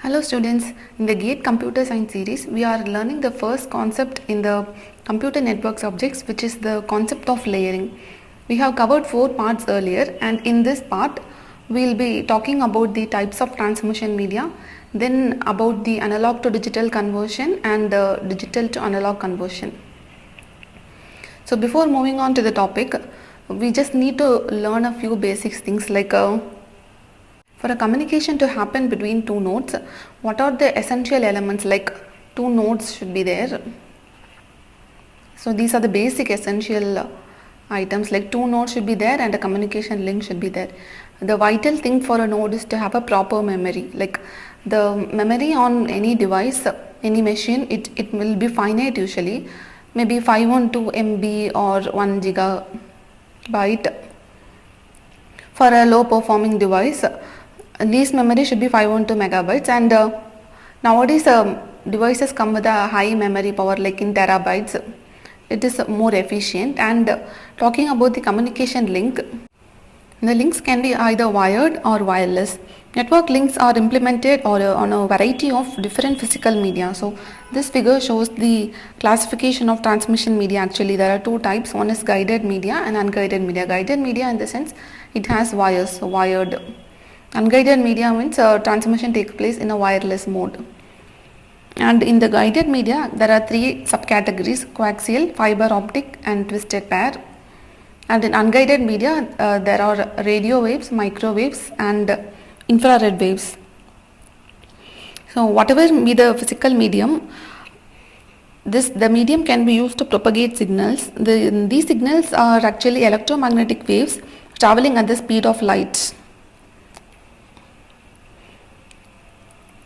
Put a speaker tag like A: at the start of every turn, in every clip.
A: Hello students, in the GATE Computer Science series, we are learning the first concept in the computer network subjects, which is the concept of layering. We have covered 4 parts earlier, and in this part we will be talking about the types of transmission media, then about the analog to digital conversion and digital to analog conversion. So before moving on to the topic, we just need to learn a few basic things like for a communication to happen between two nodes, what are the essential elements? Like two nodes should be there. So these are the basic essential items, like two nodes should be there and a communication link should be there. The vital thing for a node is to have a proper memory. Like the memory on any device, any machine, it will be finite usually, maybe 512 MB or 1 gigabyte. For a low performing device, least memory should be 512 megabytes, and nowadays devices come with a high memory power like in terabytes. It is more efficient. And talking about the communication link, the links can be either wired or wireless. Network links are implemented on a variety of different physical media. So this figure shows the classification of transmission media. Actually there are two types, one is guided media and unguided media. Guided media in the sense it has wires, so wired. Unguided media means transmission takes place in a wireless mode. And in the guided media there are three subcategories: coaxial, fiber optic and twisted pair. And in unguided media there are radio waves, microwaves and infrared waves. So whatever be the physical medium, the medium can be used to propagate signals. These signals are actually electromagnetic waves traveling at the speed of light.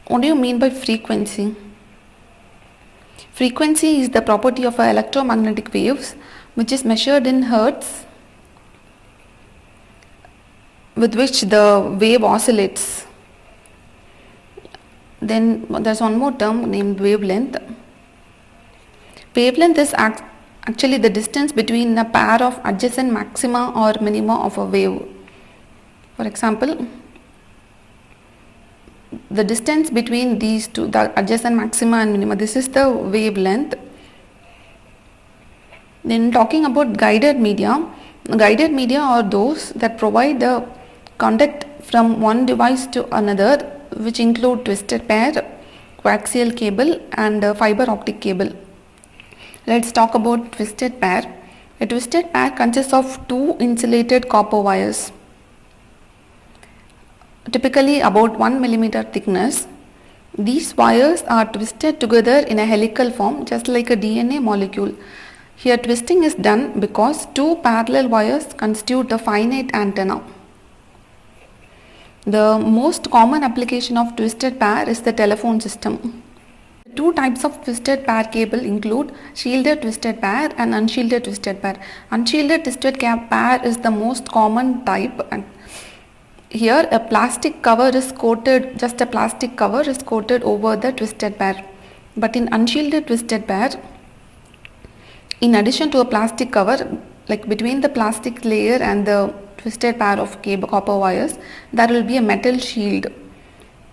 A: What do you mean by frequency? Frequency is the property of electromagnetic waves which is measured in hertz, with which the wave oscillates. Then there's one more term named wavelength. Wavelength is actually the distance between a pair of adjacent maxima or minima of a wave. For example, the distance between these two, the adjacent maxima and minima, this is the wavelength. Then talking about guided media are those that provide the conduct from one device to another, which include twisted pair, coaxial cable and fiber optic cable. Let's talk about twisted pair. A twisted pair consists of two insulated copper wires, typically about 1 millimeter thickness. These wires are twisted together in a helical form, just like a DNA molecule. Here twisting is done because two parallel wires constitute a finite antenna. The most common application of twisted pair is the telephone system. Two types of twisted pair cable include shielded twisted pair and unshielded twisted pair. Unshielded twisted pair is the most common type. And here a plastic cover is coated, just a plastic cover is coated over the twisted pair. But in unshielded twisted pair, in addition to a plastic cover, like between the plastic layer and the twisted pair of copper wires, there will be a metal shield.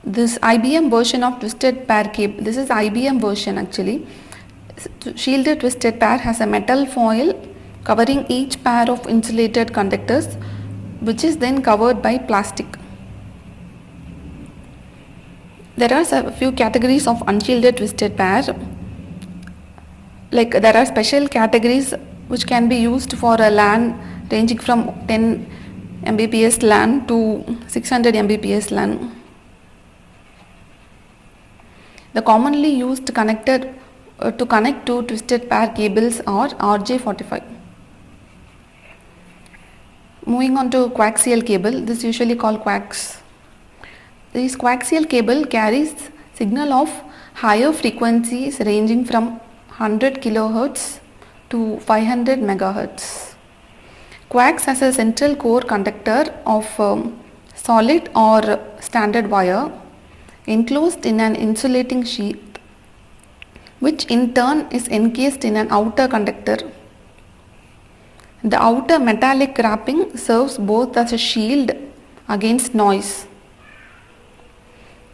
A: This IBM version of twisted pair cable, this is IBM version actually. Shielded twisted pair has a metal foil covering each pair of insulated conductors, which is then covered by plastic. There are a few categories of unshielded twisted pair. Like there are special categories which can be used for a LAN ranging from 10 Mbps LAN to 600 Mbps LAN. The commonly used connector to connect to twisted pair cables are RJ45. Moving on to coaxial cable, this is usually called coax. This coaxial cable carries signal of higher frequencies ranging from 100 kHz to 500 MHz. Coax has a central core conductor of solid or standard wire enclosed in an insulating sheath, which in turn is encased in an outer conductor. The outer metallic wrapping serves both as a shield against noise.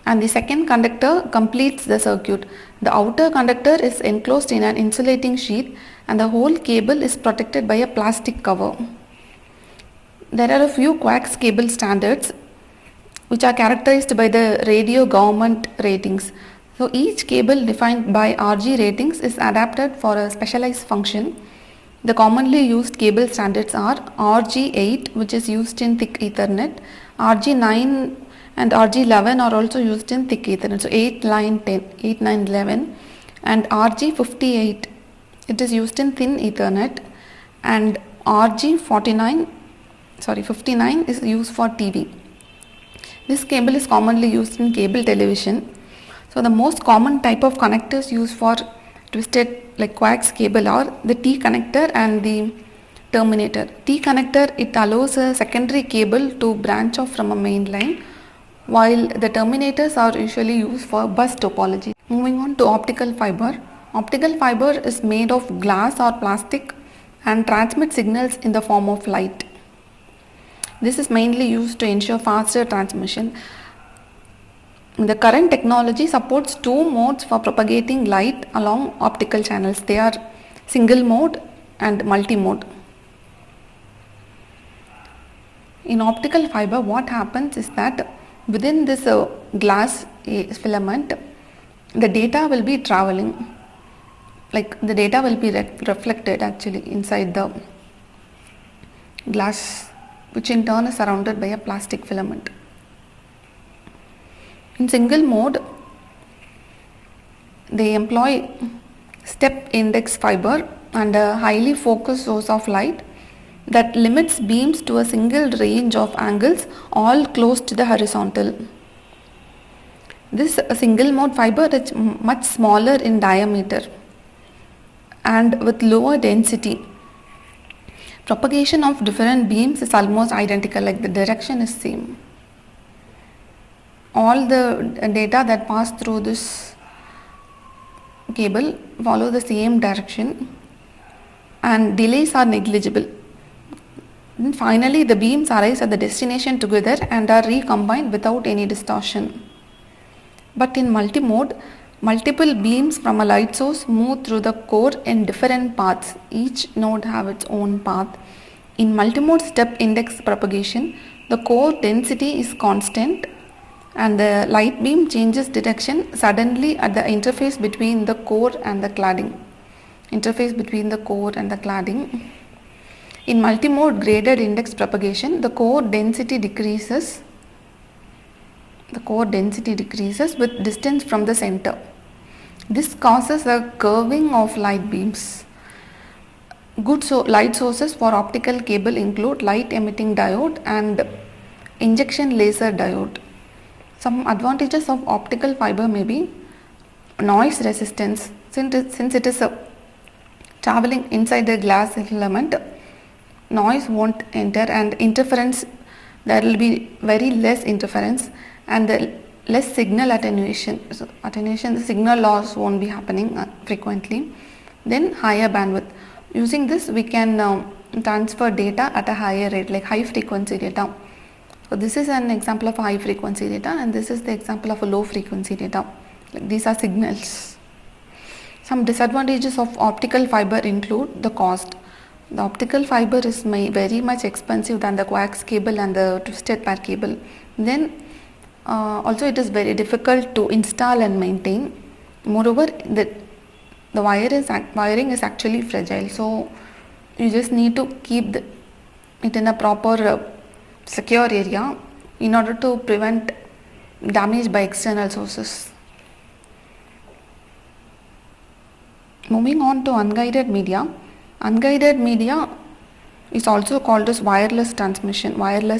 A: and the second conductor completes the circuit. The outer conductor is enclosed in an insulating sheath and the whole cable is protected by a plastic cover. There are a few coax cable standards which are characterized by the radio government ratings. So each cable defined by RG ratings is adapted for a specialized function. The commonly used cable standards are RG8, which is used in thick Ethernet, RG9 and RG11 are also used in thick Ethernet, so 8, line 10, 8, 9, 11, and RG58, it is used in thin Ethernet, and RG59 is used for TV. This cable is commonly used in cable television. So the most common type of connectors used for twisted like coax cable are the T connector and the terminator. T connector, it allows a secondary cable to branch off from a main line, while the terminators are usually used for bus topology. Moving on to optical fiber. Optical fiber is made of glass or plastic and transmits signals in the form of light. This is mainly used to ensure faster transmission. The current technology supports two modes for propagating light along optical channels. They are single mode and multi-mode. In optical fiber, what happens is that within this glass filament, the data will be traveling, like the data will be reflected actually inside the glass, which in turn is surrounded by a plastic filament. In single mode, they employ step index fiber and a highly focused source of light that limits beams to a single range of angles, all close to the horizontal. This single mode fiber is much smaller in diameter and with lower density. Propagation of different beams is almost identical, like the direction is same. All the data that pass through this cable follow the same direction and delays are negligible. And finally, the beams arrive at the destination together and are recombined without any distortion. But in multi-mode, multiple beams from a light source move through the core in different paths. Each node have its own path. In multi-mode step index propagation, the core density is constant and the light beam changes direction suddenly at the interface between the core and the cladding. In multi-mode graded index propagation, the core density decreases with distance from the center. This causes a curving of light beams. Good light sources for optical cable include light emitting diode and injection laser diode. Some advantages of optical fiber may be noise resistance. Since it is traveling inside the glass filament, noise won't enter, and interference, there will be very less interference and less signal attenuation. So the signal loss won't be happening frequently. Then higher bandwidth. Using this, we can transfer data at a higher rate, like high frequency data. So this is an example of a high frequency data, and this is the example of a low frequency data. Like these are signals. Some disadvantages of optical fiber include the cost. The optical fiber is very much expensive than the coax cable and the twisted pair cable. Then also it is very difficult to install and maintain. Moreover, the wiring is actually fragile, so you just need to keep it in a proper secure area in order to prevent damage by external sources. Moving on to unguided media. Unguided media is also called as wireless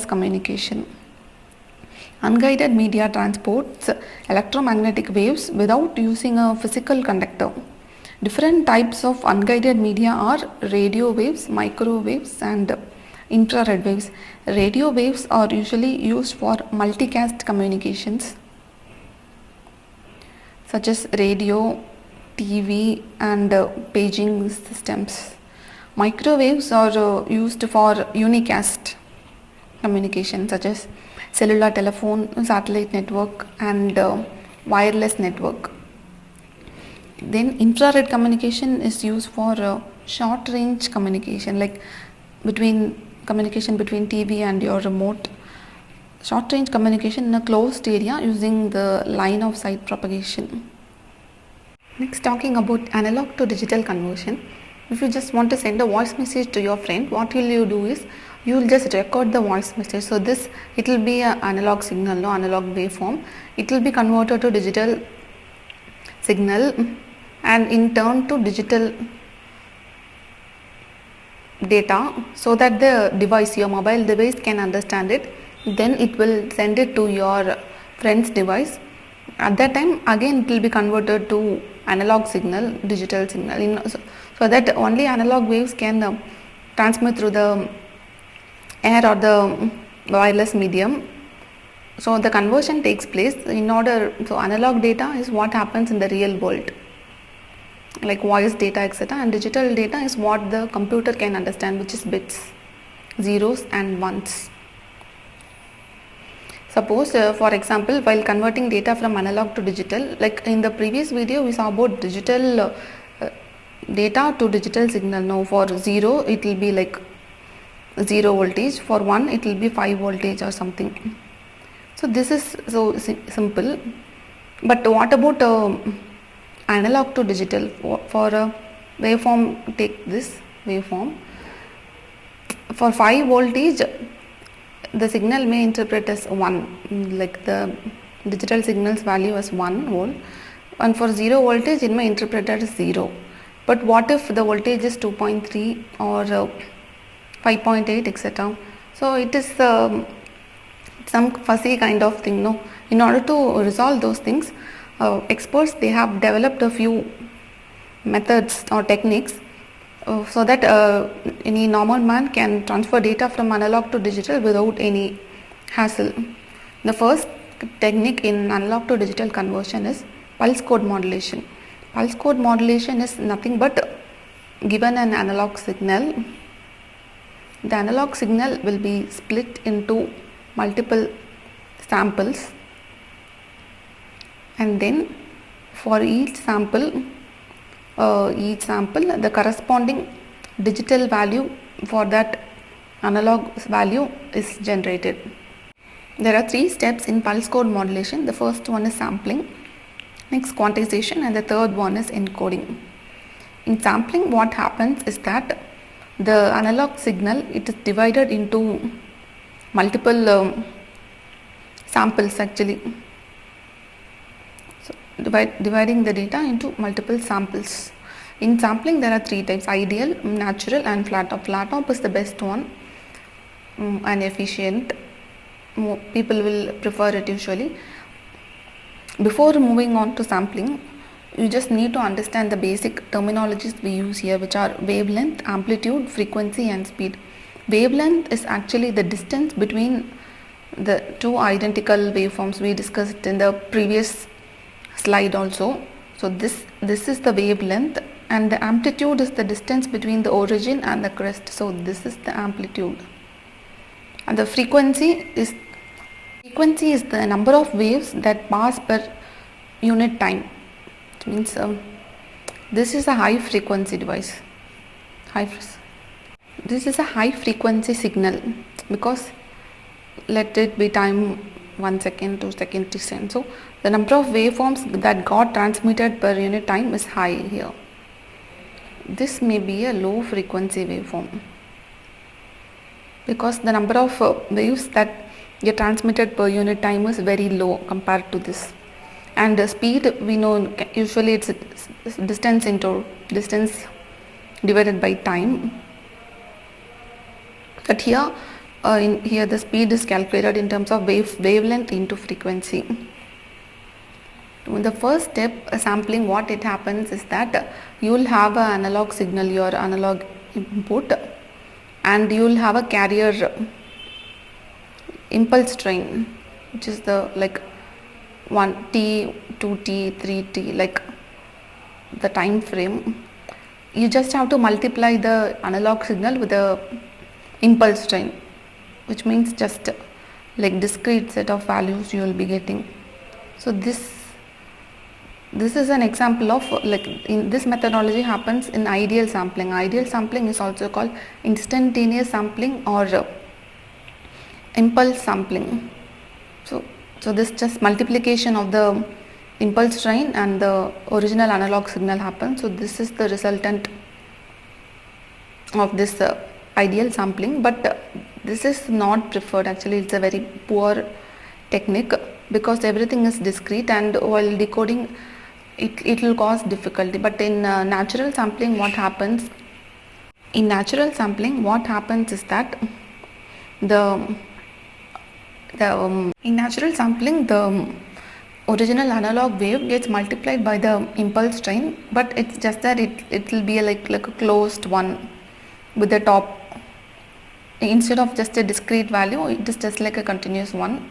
A: communication. Unguided media transports electromagnetic waves without using a physical conductor. Different types of unguided media are radio waves, microwaves and infrared waves. Radio waves are usually used for multicast communications such as radio, TV and paging systems. Microwaves are used for unicast communication such as cellular telephone, satellite network, and wireless network. Then infrared communication is used for short range communication, like communication between TV and your remote. Short range communication in a closed area using the line of sight propagation. Next, talking about analog to digital conversion. If you just want to send a voice message to your friend, what will you do is you will just record the voice message. So this, it will be an analog signal, no analog waveform. It will be converted to digital signal and in turn to digital data, so that the device, your mobile device, can understand it. Then it will send it to your friend's device. At that time again it will be converted to analog signal, digital signal, so that only analog waves can transmit through the air or the wireless medium. So the conversion takes place so analog data is what happens in the real world, like voice data, etc., and digital data is what the computer can understand, which is bits, zeros and ones. Suppose for example, while converting data from analog to digital, like in the previous video we saw about digital data to digital signal. Now for 0 it will be like 0 voltage, for 1 it will be 5 voltage or something. So this is so simple. But what about analog to digital? For a waveform, take this waveform. For 5 voltage the signal may interpret as 1, like the digital signal's value as 1 volt, and for 0 voltage it may interpret as 0. But what if the voltage is 2.3 or 5.8, etc.? So it is some fuzzy kind of thing, no? In order to resolve those things, experts, they have developed a few methods or techniques so that any normal man can transfer data from analog to digital without any hassle. The first technique in analog to digital conversion is pulse code modulation. Pulse code modulation is nothing but given an analog signal, the analog signal will be split into multiple samples, and then for each sample the corresponding digital value for that analog value is generated. There are 3 steps in pulse code modulation. The first one is sampling, next quantization, and the third one is encoding. In sampling, what happens is that the analog signal, it is divided into multiple samples actually. So dividing the data into multiple samples. In sampling there are 3 types: ideal, natural and flat top. Flat top is the best one and efficient. People will prefer it usually. Before moving on to sampling, you just need to understand the basic terminologies we use here, which are wavelength, amplitude, frequency and speed. Wavelength is actually the distance between the 2 identical waveforms. We discussed in the previous slide also. So this is the wavelength, and the amplitude is the distance between the origin and the crest. So this is the amplitude. And the frequency is the number of waves that pass per unit time. It means this is a high frequency device. This is a high frequency signal because let it be time 1 second, 2 seconds, 3 seconds. So the number of waveforms that got transmitted per unit time is high here. This may be a low frequency waveform because the number of waves that get transmitted per unit time is very low compared to this. And the speed, we know usually it's distance divided by time. But here here the speed is calculated in terms of wavelength into frequency. In the first step, sampling, what it happens is that you will have an analog signal, your analog input, and you will have a carrier impulse train, which is the like 1t, 2t, 3t, like the time frame. You just have to multiply the analog signal with the impulse train, which means just like discrete set of values you will be getting. So this is an example of like in this methodology happens in ideal sampling. Ideal sampling is also called instantaneous sampling or impulse sampling. So this just multiplication of the impulse train and the original analog signal happens. So this is the resultant of this ideal sampling, but this is not preferred. Actually, it's a very poor technique because everything is discrete, and while decoding it will cause difficulty. But in natural sampling, what happens? In natural sampling, what happens is that in natural sampling, the original analog wave gets multiplied by the impulse train, but it's just that it will be like a closed one with the top. Instead of just a discrete value, it is just like a continuous one.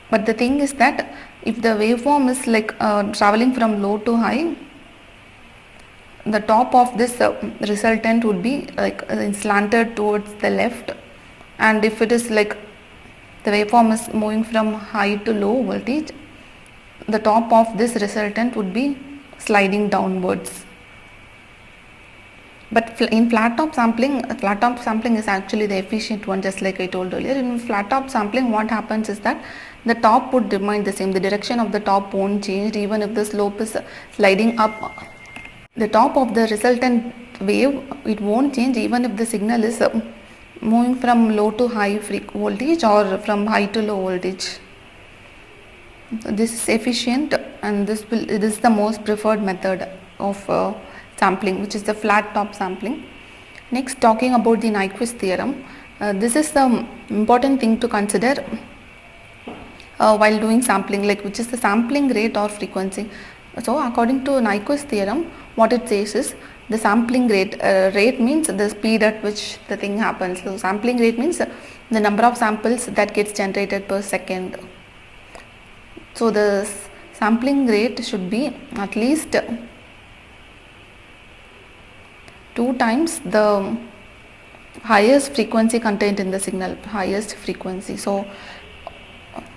A: But the thing is that if the waveform is like traveling from low to high, the top of this resultant would be like slanted towards the left, and if it is like the waveform is moving from high to low voltage, the top of this resultant would be sliding downwards. But in flat top sampling is actually the efficient one, just like I told earlier. In flat top sampling, what happens is that the top would remain the same. The direction of the top won't change even if the slope is sliding up. The top of the resultant wave, it won't change even if the signal is moving from low to high voltage or from high to low voltage. This is efficient, and this is the most preferred method of sampling, which is the flat top sampling. Next, talking about the Nyquist theorem. This is the important thing to consider while doing sampling, like which is the sampling rate or frequency. So according to Nyquist theorem, what it says is the sampling rate. Rate means the speed at which the thing happens. So sampling rate means the number of samples that gets generated per second. So the sampling rate should be at least 2 times the highest frequency contained in the signal, highest frequency. So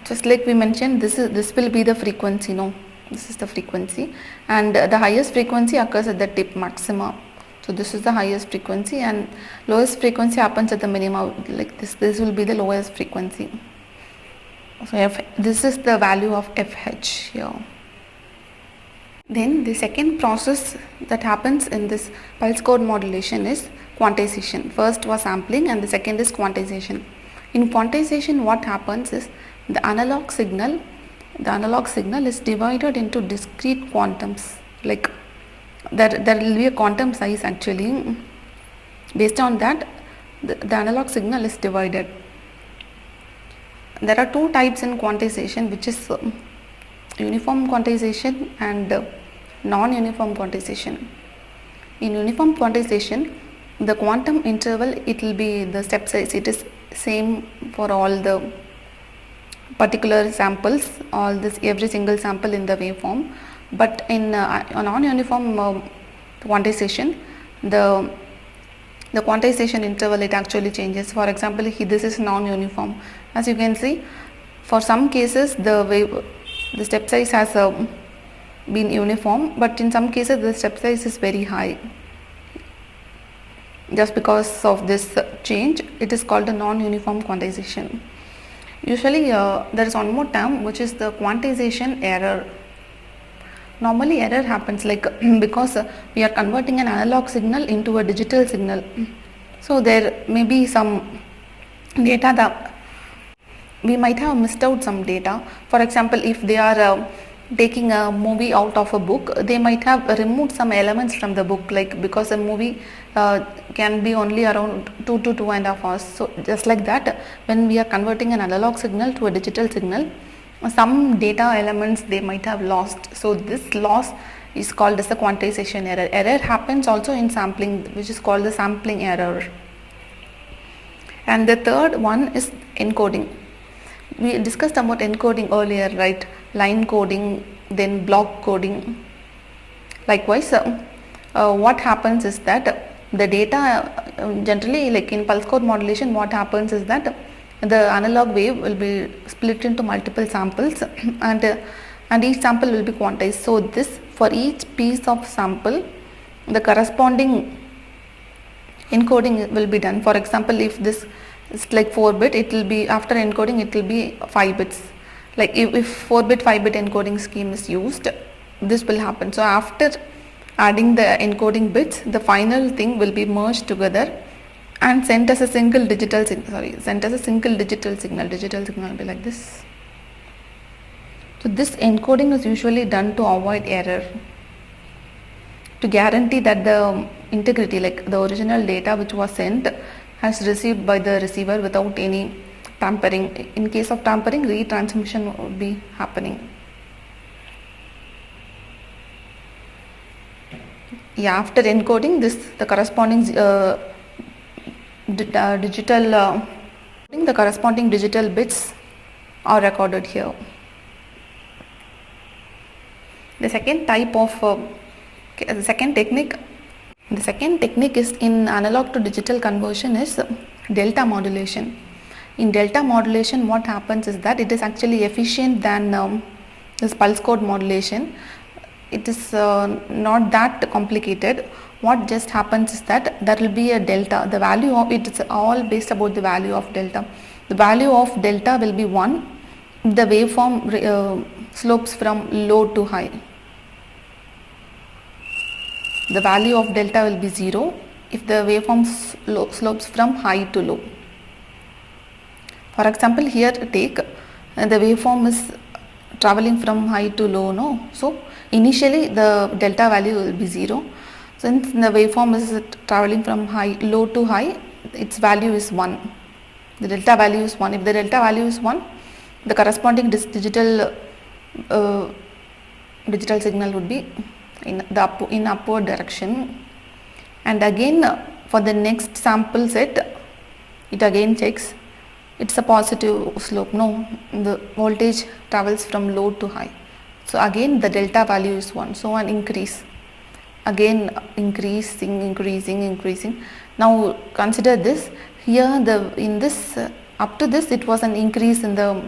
A: just like we mentioned, this will be the frequency, this is the frequency, and the highest frequency occurs at the tip maxima. So this is the highest frequency, and lowest frequency happens at the minima. Like this will be the lowest frequency. So this is the value of FH here. Then the second process that happens in this pulse code modulation is quantization. First was sampling and the second is quantization. In quantization, what happens is the analog signal is divided into discrete quantums. Like there will be a quantum size actually. Based on that, the analog signal is divided. There are 2 types in quantization, which is uniform quantization and non-uniform quantization. In uniform quantization, the quantum interval, it will be the step size, it is same for all the particular samples, every single sample in the waveform. But in a non-uniform quantization, the quantization interval, it actually changes. For example, this is non-uniform. As you can see, for some cases the step size has been uniform, but in some cases the step size is very high. Just because of this change, it is called a non-uniform quantization. Usually there is one more term, which is the quantization error. Normally error happens like because we are converting an analog signal into a digital signal. So there may be some data that we might have missed out some data. For example, if they are taking a movie out of a book, they might have removed some elements from the book, like because a movie can be only around 2 to 2.5 hours. So just like that, when we are converting an analog signal to a digital signal, some data elements they might have lost. So this loss is called as the quantization error. Error happens also in sampling, which is called the sampling error. And the third one is encoding. We discussed about encoding earlier, right? Line coding, then block coding. Likewise, what happens is that the data generally, like in pulse code modulation, what happens is that The analog wave will be split into multiple samples and each sample will be quantized. So this, for each piece of sample, the corresponding encoding will be done. For example, if this is like 4-bit, it will be, after encoding it will be 5 bits. Like if 4-bit 5-bit encoding scheme is used, this will happen. So after adding the encoding bits, the final thing will be merged together and sent as a single digital signal. Digital signal will be like this. So this encoding is usually done to avoid error, to guarantee that the integrity, like the original data which was sent, has received by the receiver without any tampering. In case of tampering, retransmission would be happening. Yeah, after encoding this, the corresponding the corresponding digital bits are recorded here. The second type of the second technique is in analog to digital conversion is delta modulation. In delta modulation, what happens is that it is actually efficient than this pulse code modulation. It is not that complicated. What just happens is that there will be a delta. The value of it is all based about the value of delta. The value of delta will be 1. The waveform slopes from low to high. The value of delta will be 0 if the waveform slopes from high to low. For example, here take the waveform is traveling from high to low, no? So initially the delta value will be 0. Since the waveform is traveling from low to high, its value is 1. The delta value is 1. If the delta value is 1, the corresponding digital signal would be in upward direction. And again for the next sample set, it again checks it's a positive slope, no, the voltage travels from low to high. So again the delta value is 1. So an increase, again increasing. Now consider this. Here in this up to this it was an increase in the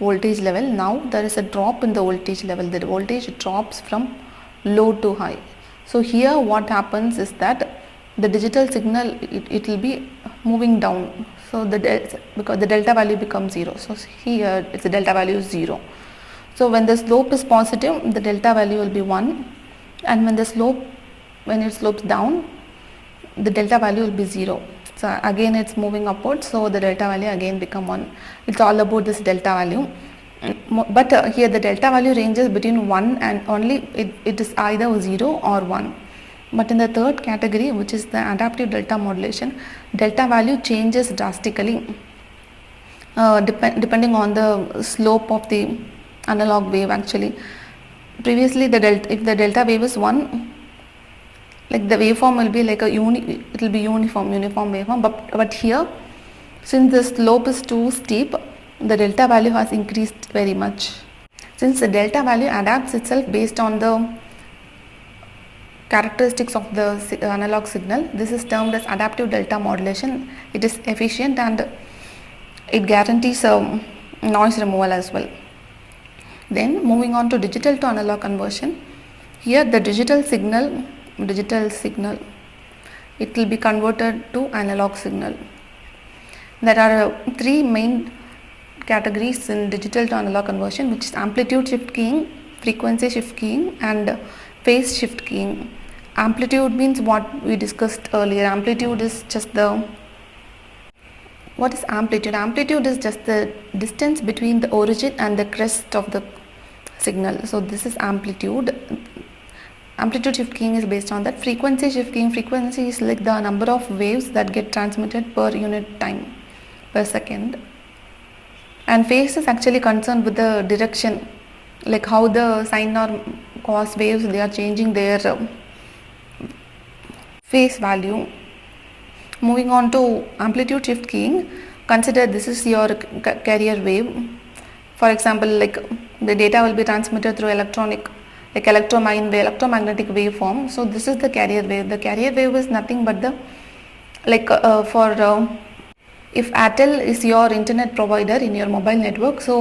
A: voltage level. Now there is a drop in the voltage level. The voltage drops from low to high. So here what happens is that the digital signal it will be moving down. So because the delta value becomes 0. So here the delta value is 0. So when the slope is positive, the delta value will be 1, and when it slopes down, the delta value will be 0. So again it's moving upwards, so the delta value again become 1. It's all about this delta value. But here the delta value ranges between 1 and only it is either 0 or 1. But in the third category, which is the adaptive delta modulation, delta value changes drastically depending on the slope of the analog wave. Actually, previously if the delta wave is 1, like the waveform will be like it will be uniform waveform. But here, since the slope is too steep, the delta value has increased very much. Since the delta value adapts itself based on the characteristics of the analog signal, this is termed as adaptive delta modulation. It is efficient and it guarantees noise removal as well. Then moving on to digital to analog conversion, here the digital signal it will be converted to analog signal. There are 3 main categories in digital to analog conversion, which is amplitude shift keying, frequency shift keying, and phase shift keying. Amplitude means what we discussed earlier. Amplitude is just what is amplitude? Amplitude is just the distance between the origin and the crest of the signal. So this is amplitude. Amplitude shift keying is based on that. Frequency shift keying, frequency is like the number of waves that get transmitted per unit time, per second. And phase is actually concerned with the direction, like how the sine or cos waves, they are changing their phase value. Moving on to amplitude shift keying, consider this is your carrier wave. For example, like the data will be transmitted through electromagnetic waveform. So this is the carrier wave. The carrier wave is nothing but the if Airtel is your internet provider in your mobile network, so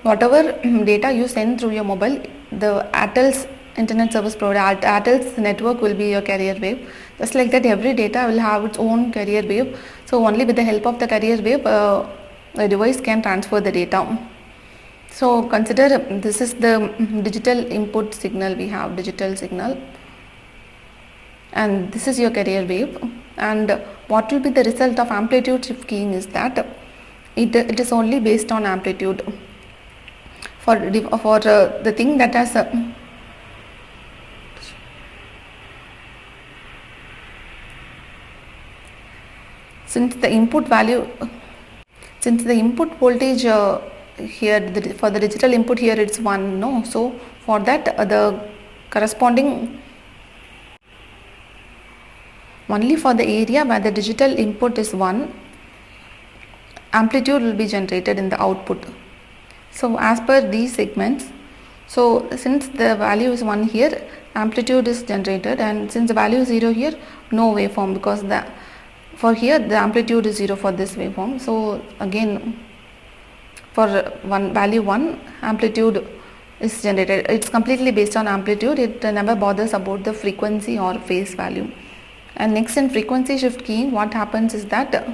A: whatever data you send through your mobile, the Airtel's internet service provider, Airtel's network will be your carrier wave. Just like that, every data will have its own carrier wave. So only with the help of the carrier wave, a device can transfer the data. So consider this is the digital input signal. We have digital signal, and this is your carrier wave. And what will be the result of amplitude shift keying is that it is only based on amplitude. For the thing that has since the input voltage here for the digital input here it's 1, no, so for that the corresponding only for the area where the digital input is 1, amplitude will be generated in the output. So as per these segments, so since the value is 1 here, amplitude is generated, and since the value is 0 here, no waveform, because for here the amplitude is 0 for this waveform. So again, for value 1, amplitude is generated. It's completely based on amplitude. It never bothers about the frequency or phase value. And next, in frequency shift keying, what happens is that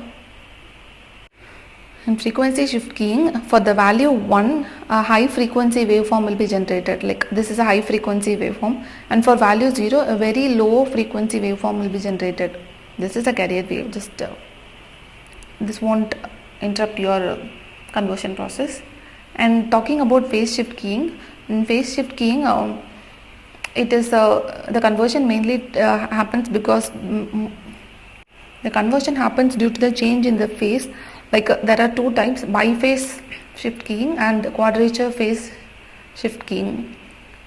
A: in frequency shift keying, for the value 1, a high frequency waveform will be generated. Like this is a high frequency waveform, and for value 0, a very low frequency waveform will be generated. This is a carrier wave. Just this won't interrupt your conversion process. And talking about phase shift keying, in phase shift keying, it is the conversion mainly happens because the conversion happens due to the change in the phase. Like there are two types: biphase shift keying and quadrature phase shift keying.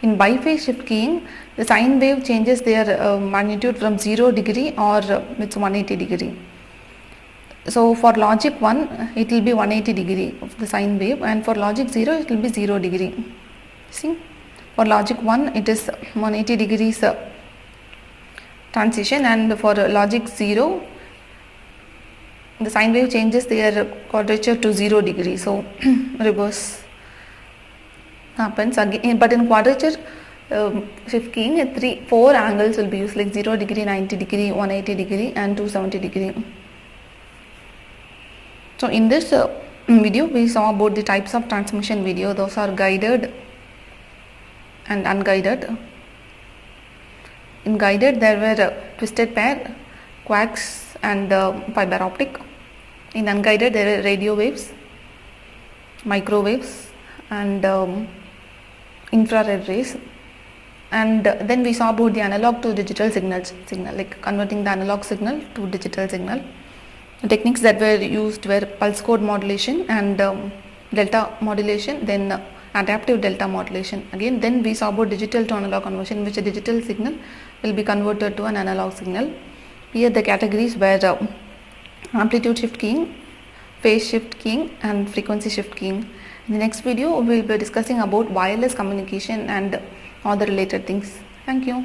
A: In biphase shift keying, the sine wave changes their magnitude from 0 degree or it's 180 degree. So for logic 1, it will be 180 degree of the sine wave, and for logic 0, it will be 0 degree. See, for logic 1, it is 180 degrees transition, and for logic 0, the sine wave changes their quadrature to 0 degree. So reverse happens again. But in quadrature shift keying, 4 angles will be used, like 0 degree, 90 degree, 180 degree, and 270 degree. So in this video, we saw about the types of transmission video. Those are guided and unguided. In guided, there were twisted pair, coax, and fiber optic. In unguided, there are radio waves, microwaves, and infrared rays. And then we saw about the analog to digital signal, like converting the analog signal to digital signal. The techniques that were used were pulse code modulation and delta modulation, then adaptive delta modulation. Again, then we saw about digital to analog conversion, which a digital signal will be converted to an analog signal. Here the categories were amplitude shift keying, phase shift keying, and frequency shift keying. In the next video, we will be discussing about wireless communication and other related things. Thank you.